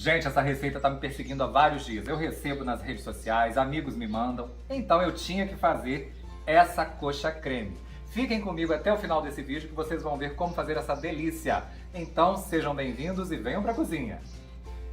Gente, essa receita tá me perseguindo há vários dias. Eu recebo nas redes sociais, amigos me mandam. Então eu tinha que fazer essa coxa creme. Fiquem comigo até o final desse vídeo que vocês vão ver como fazer essa delícia. Então sejam bem-vindos e venham pra cozinha.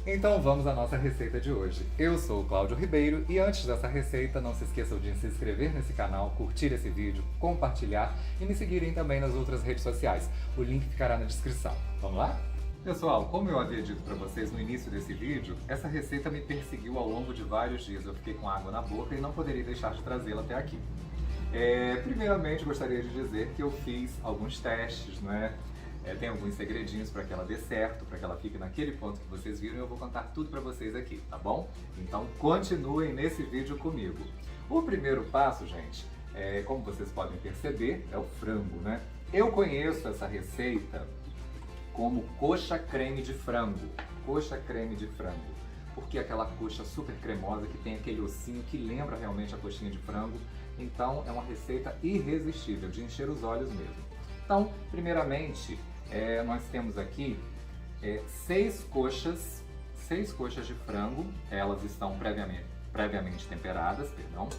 Então vamos à nossa receita de hoje. Eu sou o Cláudio Ribeiro e antes dessa receita não se esqueçam de se inscrever nesse canal, curtir esse vídeo, compartilhar e me seguirem também nas outras redes sociais. O link ficará na descrição. Vamos lá? Pessoal, como eu havia dito para vocês no início desse vídeo, essa receita me perseguiu ao longo de vários dias. Eu fiquei com água na boca e não poderia deixar de trazê-la até aqui. Primeiramente, gostaria de dizer que eu fiz alguns testes, né? Tem alguns segredinhos para que ela dê certo, para que ela fique naquele ponto que vocês viram e eu vou contar tudo para vocês aqui, tá bom? Então continuem nesse vídeo comigo. O primeiro passo, gente, como vocês podem perceber, é o frango, né? Eu conheço essa receita como coxa creme de frango. Coxa creme de frango. Porque é aquela coxa super cremosa que tem aquele ossinho que lembra realmente a coxinha de frango. Então é uma receita irresistível, de encher os olhos mesmo. Então, primeiramente, nós temos aqui 6 coxas de frango. Elas estão previamente temperadas, perdão.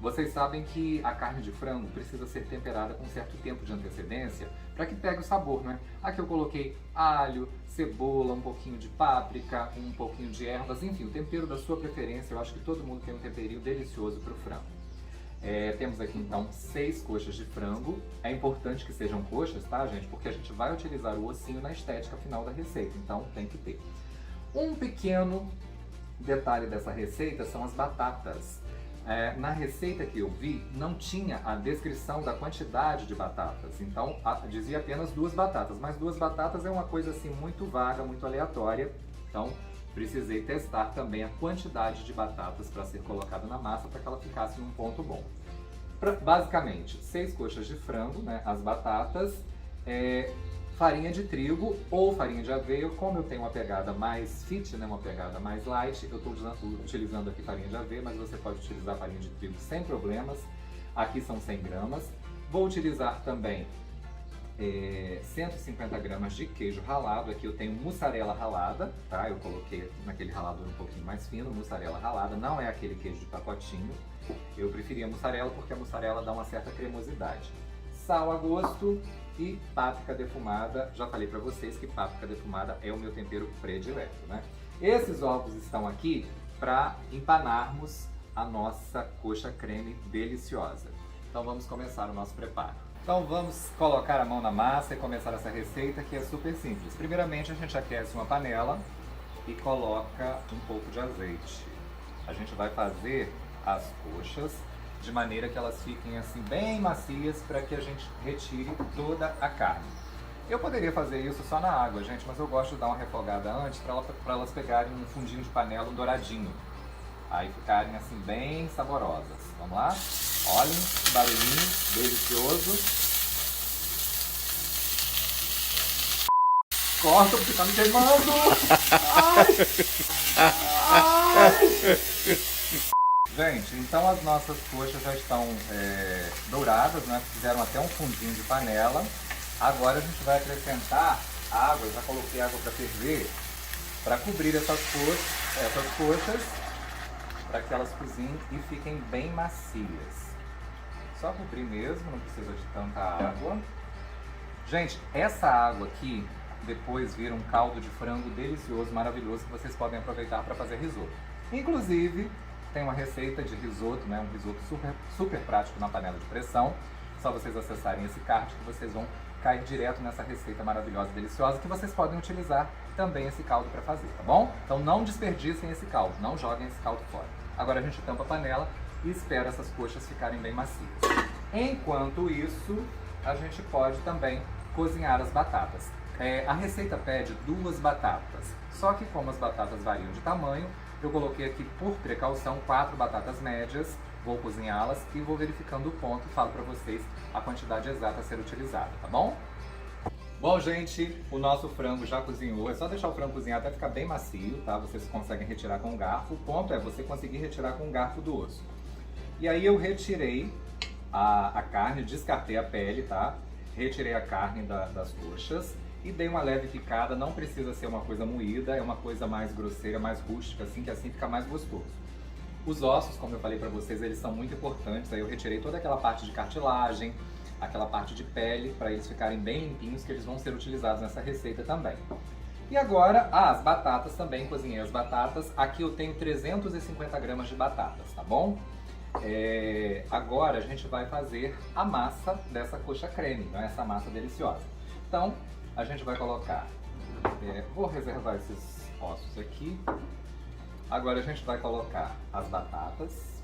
Vocês sabem que a carne de frango precisa ser temperada com certo tempo de antecedência para que pegue o sabor, né? Aqui eu coloquei alho, cebola, um pouquinho de páprica, um pouquinho de ervas, enfim, o tempero da sua preferência. Eu acho que todo mundo tem um temperinho delicioso para o frango. Temos aqui então 6 coxas de frango. É importante que sejam coxas, tá, gente? Porque a gente vai utilizar o ossinho na estética final da receita, então tem que ter. Um pequeno detalhe dessa receita são as batatas. Na receita que eu vi, não tinha a descrição da quantidade de batatas, então dizia apenas 2 batatas, mas 2 batatas é uma coisa assim muito vaga, muito aleatória, então precisei testar também a quantidade de batatas para ser colocada na massa para que ela ficasse num ponto bom. Basicamente, 6 coxas de frango, né, as batatas, farinha de trigo ou farinha de aveia. Como eu tenho uma pegada mais fit, né, uma pegada mais light, eu estou utilizando aqui farinha de aveia, mas você pode utilizar farinha de trigo sem problemas. Aqui são 100 gramas. Vou utilizar também 150 gramas de queijo ralado. Aqui eu tenho mussarela ralada, tá? Eu coloquei naquele ralador um pouquinho mais fino, mussarela ralada, não é aquele queijo de pacotinho. Eu preferia mussarela porque a mussarela dá uma certa cremosidade. Sal a gosto e páprica defumada. Já falei para vocês que páprica defumada é o meu tempero predileto, né? Esses ovos estão aqui para empanarmos a nossa coxa creme deliciosa. Então vamos começar o nosso preparo. Então vamos colocar a mão na massa e começar essa receita que é super simples. Primeiramente a gente aquece uma panela e coloca um pouco de azeite. A gente vai fazer as coxas de maneira que elas fiquem assim bem macias para que a gente retire toda a carne. Eu poderia fazer isso só na água, gente, mas eu gosto de dar uma refogada antes para elas pegarem um fundinho de panela, um douradinho. Aí ficarem assim bem saborosas. Vamos lá? Olhem que barulhinho delicioso. Corta porque tá me queimando! Ai! Ai! Gente, então as nossas coxas já estão douradas, né? Fizeram até um fundinho de panela. Agora a gente vai acrescentar água. Eu já coloquei água para ferver, para cobrir essas coxas, para que elas cozinhem e fiquem bem macias. Só cobrir mesmo, não precisa de tanta água. Gente, essa água aqui depois vira um caldo de frango delicioso, maravilhoso, que vocês podem aproveitar para fazer risoto. Inclusive, tem uma receita de risoto, né? Um risoto super prático na panela de pressão. Só vocês acessarem esse card que vocês vão cair direto nessa receita maravilhosa e deliciosa que vocês podem utilizar também esse caldo para fazer, tá bom? Então não desperdicem esse caldo, não joguem esse caldo fora. Agora a gente tampa a panela e espera essas coxas ficarem bem macias. Enquanto isso, a gente pode também cozinhar as batatas. A receita pede 2 batatas, só que como as batatas variam de tamanho, eu coloquei aqui por precaução 4 batatas médias, vou cozinhá-las e vou verificando o ponto e falo para vocês a quantidade exata a ser utilizada, tá bom? Bom, gente, o nosso frango já cozinhou, é só deixar o frango cozinhar até ficar bem macio, tá? Vocês conseguem retirar com um garfo, o ponto é você conseguir retirar com um garfo do osso. E aí eu retirei a carne, descartei a pele, tá? Retirei a carne das coxas e dei uma leve picada. Não precisa ser uma coisa moída, é uma coisa mais grosseira, mais rústica, assim, que assim fica mais gostoso. Os ossos, como eu falei pra vocês, eles são muito importantes. Aí eu retirei toda aquela parte de cartilagem, aquela parte de pele, para eles ficarem bem limpinhos, que eles vão ser utilizados nessa receita também. E agora, as batatas também, cozinhei as batatas. Aqui eu tenho 350 gramas de batatas, tá bom? Agora a gente vai fazer a massa dessa coxa creme, né? Essa massa deliciosa. Então, a gente vai colocar, vou reservar esses ossos aqui. Agora a gente vai colocar as batatas.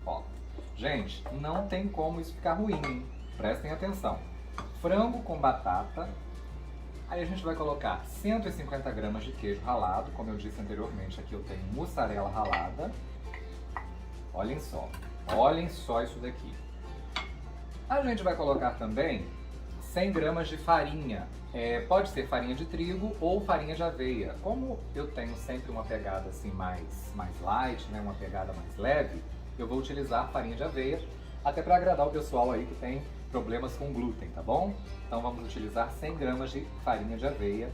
Ó, gente, não tem como isso ficar ruim, hein? Prestem atenção. Frango com batata. Aí a gente vai colocar 150 gramas de queijo ralado. Como eu disse anteriormente, aqui eu tenho mussarela ralada. Olhem só isso daqui. A gente vai colocar também 100 gramas de farinha. Pode ser farinha de trigo ou farinha de aveia. Como eu tenho sempre uma pegada assim mais light, né, uma pegada mais leve, eu vou utilizar farinha de aveia, até para agradar o pessoal aí que tem problemas com glúten, tá bom? Então vamos utilizar 100 gramas de farinha de aveia.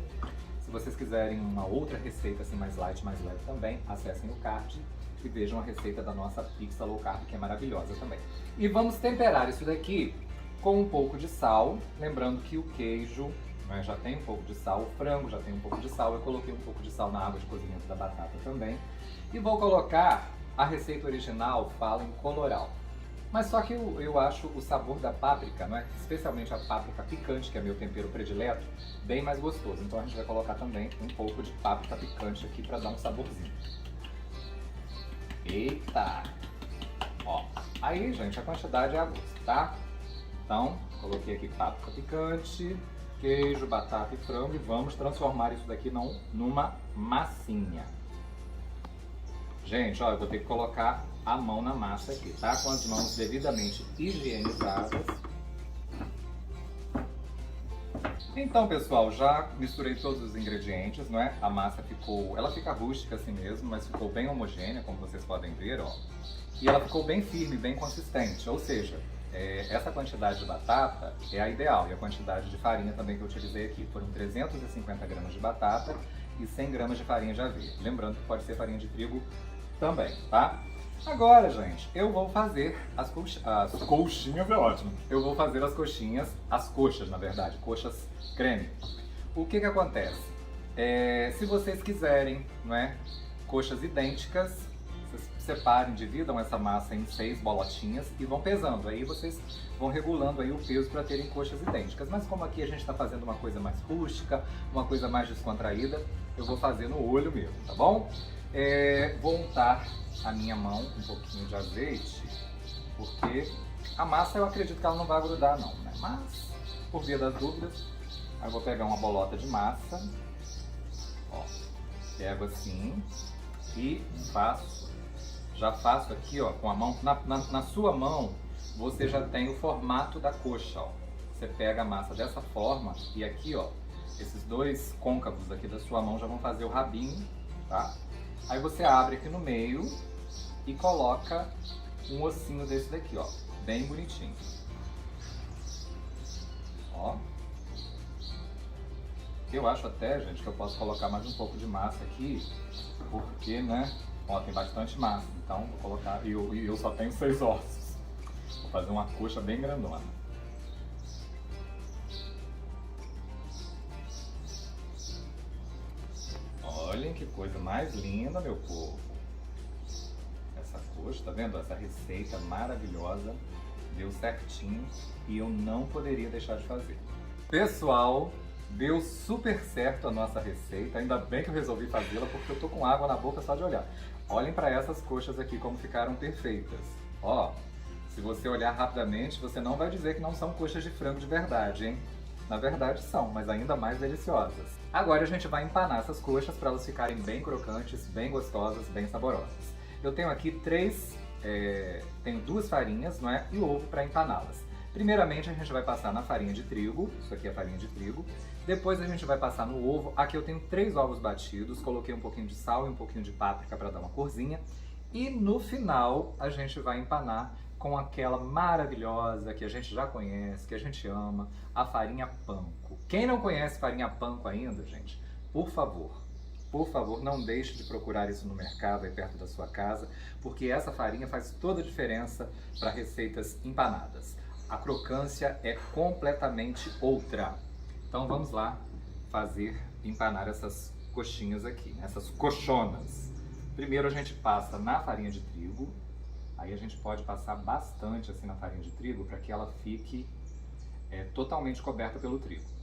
Se vocês quiserem uma outra receita assim mais light, mais leve também, acessem o card e vejam a receita da nossa pizza low carb, que é maravilhosa também. E vamos temperar isso daqui com um pouco de sal, lembrando que o queijo, né, já tem um pouco de sal, o frango já tem um pouco de sal, eu coloquei um pouco de sal na água de cozimento da batata também. E vou colocar, a receita original fala em colorau. Mas só que eu acho o sabor da páprica, não é? Especialmente a páprica picante, que é meu tempero predileto, bem mais gostoso. Então a gente vai colocar também um pouco de páprica picante aqui para dar um saborzinho. Eita! Ó, aí, gente, a quantidade é a gosto, tá? Então, coloquei aqui páprica picante, queijo, batata e frango e vamos transformar isso daqui numa massinha. Gente, ó, eu vou ter que colocar a mão na massa aqui, tá? Com as mãos devidamente higienizadas. Então, pessoal, já misturei todos os ingredientes, não é? A massa ela fica rústica assim mesmo, mas ficou bem homogênea, como vocês podem ver, ó. E ela ficou bem firme, bem consistente, ou seja, essa quantidade de batata é a ideal, e a quantidade de farinha também que eu utilizei aqui. Foram 350 gramas de batata e 100 gramas de farinha de aveia. Lembrando que pode ser farinha de trigo também, tá? Agora, gente, eu vou fazer as coxinhas, é ótimo. Eu vou fazer as coxas, na verdade, coxas creme. O que acontece? Se vocês quiserem, não é, coxas idênticas, vocês separem, dividam essa massa em 6 bolotinhas e vão pesando. Aí vocês vão regulando aí o peso para terem coxas idênticas. Mas como aqui a gente está fazendo uma coisa mais rústica, uma coisa mais descontraída, eu vou fazer no olho mesmo, tá bom? Vou untar a minha mão um pouquinho de azeite, porque a massa eu acredito que ela não vai grudar não, né? Mas, por via das dúvidas, eu vou pegar uma bolota de massa, ó, pego assim e já faço aqui, ó, com a mão, na sua mão, você já tem o formato da coxa, ó. Você pega a massa dessa forma e aqui, ó, esses dois côncavos aqui da sua mão já vão fazer o rabinho, tá? Aí você abre aqui no meio e coloca um ossinho desse daqui, ó, bem bonitinho. Ó. Eu acho até, gente, que eu posso colocar mais um pouco de massa aqui, porque, né, ó, tem bastante massa. Então, vou colocar, e eu só tenho 6 ossos. Vou fazer uma coxa bem grandona. Olhem que coisa mais linda, meu povo. Essa coxa, tá vendo? Essa receita maravilhosa, deu certinho e eu não poderia deixar de fazer. Pessoal, deu super certo a nossa receita. Ainda bem que eu resolvi fazê-la porque eu tô com água na boca só de olhar. Olhem para essas coxas aqui como ficaram perfeitas. Ó, se você olhar rapidamente, você não vai dizer que não são coxas de frango de verdade, hein? Na verdade são, mas ainda mais deliciosas. Agora a gente vai empanar essas coxas para elas ficarem bem crocantes, bem gostosas, bem saborosas. Eu tenho aqui tenho 2 farinhas, não é? E ovo para empaná-las. Primeiramente a gente vai passar na farinha de trigo, isso aqui é a farinha de trigo. Depois a gente vai passar no ovo. Aqui eu tenho 3 ovos batidos, coloquei um pouquinho de sal e um pouquinho de páprica para dar uma corzinha. E no final a gente vai empanar com aquela maravilhosa que a gente já conhece, que a gente ama, a farinha panko. Quem não conhece farinha panko ainda, gente, por favor, não deixe de procurar isso no mercado aí perto da sua casa, porque essa farinha faz toda a diferença para receitas empanadas. A crocância é completamente outra. Então vamos lá empanar essas coxinhas aqui, essas coxonas. Primeiro a gente passa na farinha de trigo, aí a gente pode passar bastante assim na farinha de trigo para que ela fique totalmente coberta pelo trigo.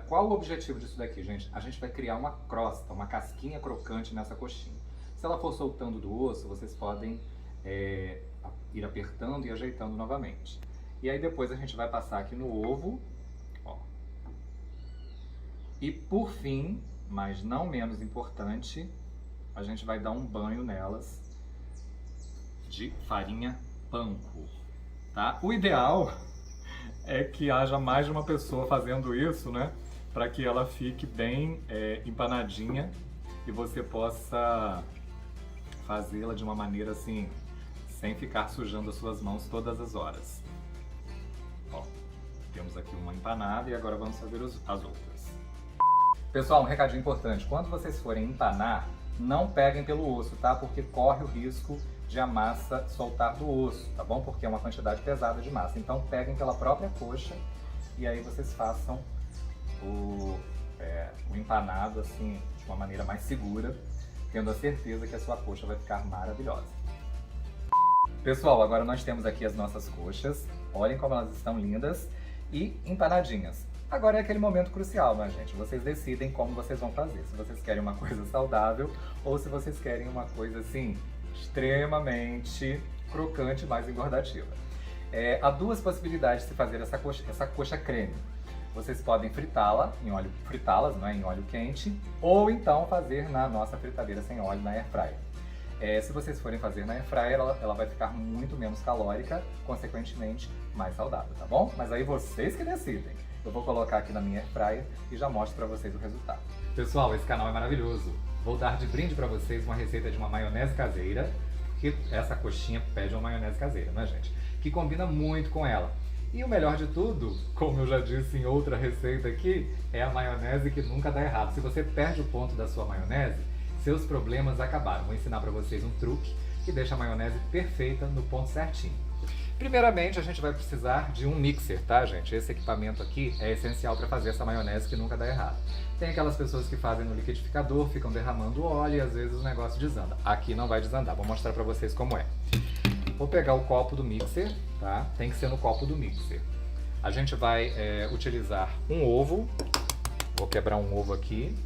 Qual o objetivo disso daqui, gente? A gente vai criar uma crosta, uma casquinha crocante nessa coxinha. Se ela for soltando do osso, vocês podem ir apertando e ajeitando novamente. E aí depois a gente vai passar aqui no ovo, ó. E por fim, mas não menos importante, a gente vai dar um banho nelas de farinha panko, tá? O ideal é que haja mais de uma pessoa fazendo isso, né? Para que ela fique bem empanadinha e você possa fazê-la de uma maneira assim, sem ficar sujando as suas mãos todas as horas. Ó, temos aqui uma empanada e agora vamos fazer as outras. Pessoal, um recadinho importante. Quando vocês forem empanar, não peguem pelo osso, tá? Porque corre o risco de a massa soltar do osso, tá bom? Porque é uma quantidade pesada de massa. Então peguem pela própria coxa e aí vocês façam o empanado assim, de uma maneira mais segura, tendo a certeza que a sua coxa vai ficar maravilhosa. Pessoal, agora nós temos aqui as nossas coxas. Olhem como elas estão lindas e empanadinhas. Agora é aquele momento crucial, né, gente? Vocês decidem como vocês vão fazer. Se vocês querem uma coisa saudável ou se vocês querem uma coisa, assim, extremamente crocante, mais engordativa. Há duas possibilidades de se fazer essa coxa creme. Vocês podem fritá-las, não é, em óleo quente, ou então fazer na nossa fritadeira sem óleo, na air fryer. Se vocês forem fazer na air fryer, ela vai ficar muito menos calórica, consequentemente mais saudável, tá bom? Mas aí vocês que decidem. Eu vou colocar aqui na minha air fryer e já mostro pra vocês o resultado. Pessoal, esse canal é maravilhoso. Vou dar de brinde pra vocês uma receita de uma maionese caseira, porque essa coxinha pede uma maionese caseira, né, gente? Que combina muito com ela. E o melhor de tudo, como eu já disse em outra receita aqui, é a maionese que nunca dá errado. Se você perde o ponto da sua maionese, seus problemas acabaram. Vou ensinar pra vocês um truque que deixa a maionese perfeita no ponto certinho. Primeiramente, a gente vai precisar de um mixer, tá, gente? Esse equipamento aqui é essencial para fazer essa maionese que nunca dá errado. Tem aquelas pessoas que fazem no liquidificador, ficam derramando óleo e às vezes o negócio desanda. Aqui não vai desandar, vou mostrar para vocês como é. Vou pegar o copo do mixer, tá? Tem que ser no copo do mixer. A gente vai utilizar um ovo. Vou quebrar um ovo aqui.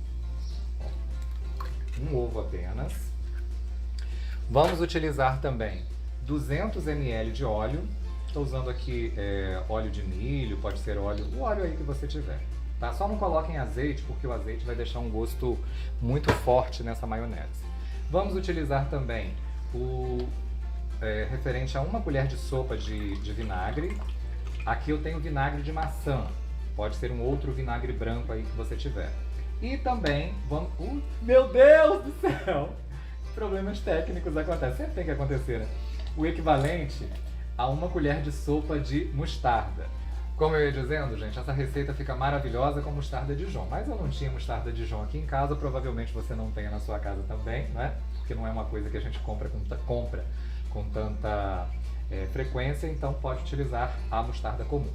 Um ovo apenas. Vamos utilizar também 200 ml de óleo. Estou usando aqui óleo de milho, pode ser o óleo aí que você tiver. Tá? Só não coloquem azeite, porque o azeite vai deixar um gosto muito forte nessa maionese. Vamos utilizar também referente a 1 colher de sopa de vinagre. Aqui eu tenho vinagre de maçã, pode ser um outro vinagre branco aí que você tiver. E também vamos... meu Deus do céu! Problemas técnicos acontecem, sempre tem que acontecer, né? O equivalente a 1 colher de sopa de mostarda. Como eu ia dizendo, gente, essa receita fica maravilhosa com mostarda Dijon. Mas eu não tinha mostarda Dijon aqui em casa, provavelmente você não tenha na sua casa também, né? Porque não é uma coisa que a gente compra com tanta frequência, então pode utilizar a mostarda comum.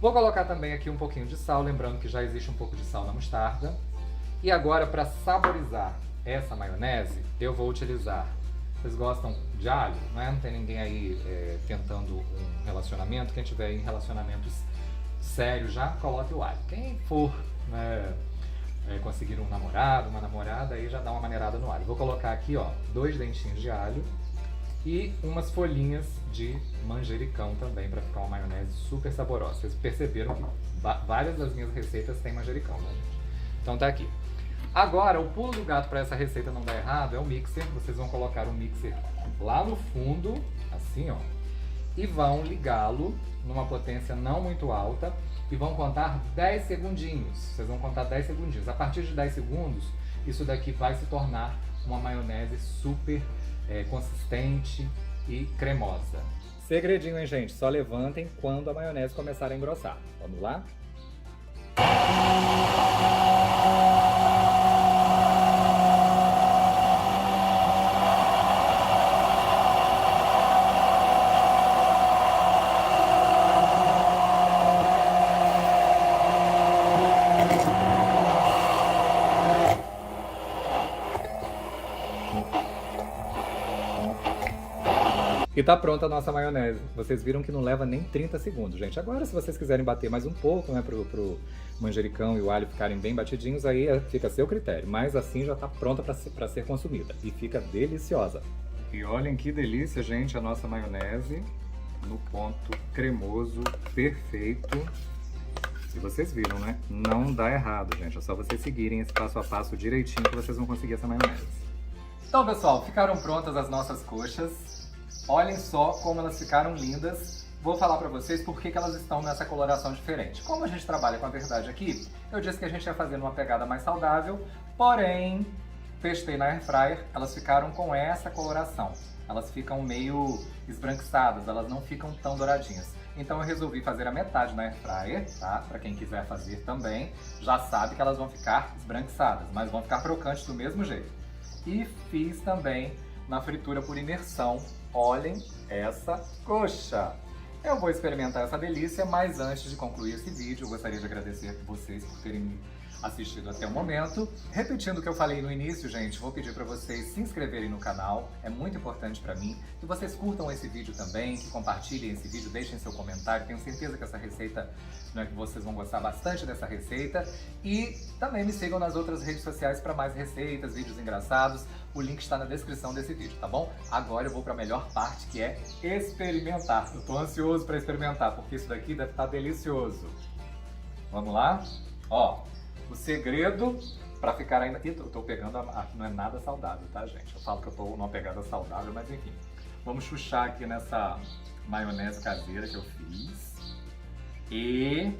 Vou colocar também aqui um pouquinho de sal, lembrando que já existe um pouco de sal na mostarda. E agora, para saborizar essa maionese, eu vou utilizar... Vocês gostam de alho? Não tem ninguém aí tentando um relacionamento. Quem tiver em relacionamentos sérios já, coloque o alho. Quem for conseguir um namorado, uma namorada, aí já dá uma maneirada no alho. Vou colocar aqui, ó, 2 dentinhos de alho e umas folhinhas de manjericão também, para ficar uma maionese super saborosa. Vocês perceberam que várias das minhas receitas têm manjericão, né, gente? Então tá aqui. Agora, o pulo do gato para essa receita não dar errado é o mixer. Vocês vão colocar o mixer lá no fundo, assim, ó, e vão ligá-lo numa potência não muito alta e vão contar 10 segundinhos. Vocês vão contar 10 segundinhos. A partir de 10 segundos, isso daqui vai se tornar uma maionese super consistente e cremosa. Segredinho, hein, gente? Só levantem quando a maionese começar a engrossar. Vamos lá? E tá pronta a nossa maionese. Vocês viram que não leva nem 30 segundos, gente. Agora, se vocês quiserem bater mais um pouco, né, pro manjericão e o alho ficarem bem batidinhos, aí fica a seu critério. Mas assim já tá pronta para ser consumida. E fica deliciosa. E olhem que delícia, gente, a nossa maionese no ponto cremoso, perfeito. E vocês viram, né? Não dá errado, gente. É só vocês seguirem esse passo a passo direitinho que vocês vão conseguir essa maionese. Então, pessoal, ficaram prontas as nossas coxas. Olhem só como elas ficaram lindas. Vou falar pra vocês por que elas estão nessa coloração diferente. Como a gente trabalha com a verdade aqui, eu disse que a gente ia fazer uma pegada mais saudável, porém, testei na Air Fryer, elas ficaram com essa coloração. Elas ficam meio esbranquiçadas, elas não ficam tão douradinhas. Então eu resolvi fazer a metade na Air Fryer, tá? Pra quem quiser fazer também, já sabe que elas vão ficar esbranquiçadas, mas vão ficar crocantes do mesmo jeito. E fiz também na fritura por imersão. Olhem essa coxa! Eu vou experimentar essa delícia, mas antes de concluir esse vídeo, eu gostaria de agradecer vocês por terem me assistido até o momento. Repetindo o que eu falei no início, gente, vou pedir para vocês se inscreverem no canal, é muito importante para mim, que vocês curtam esse vídeo também, que compartilhem esse vídeo, deixem seu comentário, tenho certeza que essa receita, né, que vocês vão gostar bastante dessa receita, e também me sigam nas outras redes sociais para mais receitas, vídeos engraçados, o link está na descrição desse vídeo, tá bom? Agora eu vou para a melhor parte, que é experimentar. Eu tô ansioso para experimentar, porque isso daqui deve estar delicioso. Vamos lá? Ó, o segredo para ficar ainda... Ih, tô pegando não é nada saudável, tá, gente? Eu falo que eu tô numa pegada saudável, mas enfim. Vamos chuchar aqui nessa maionese caseira que eu fiz. E...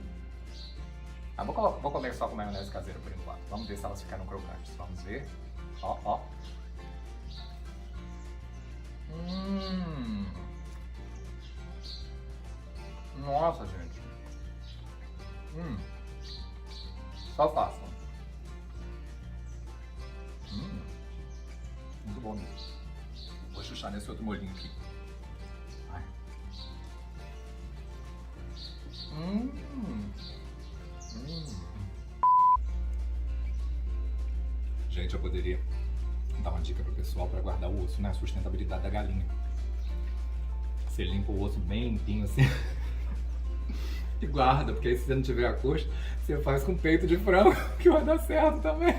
vou comer só com maionese caseira por enquanto. Vamos ver se elas ficaram crocantes. Vamos ver. Ó, ó. Nossa, gente. Só façam. Muito bom mesmo. Vou chuchar nesse outro molhinho aqui. Ai. Gente, eu poderia dar uma dica pro pessoal para guardar o osso, né? A sustentabilidade da galinha. Você limpa o osso bem limpinho assim e guarda, porque aí se você não tiver a coxa, você faz com peito de frango, que vai dar certo também.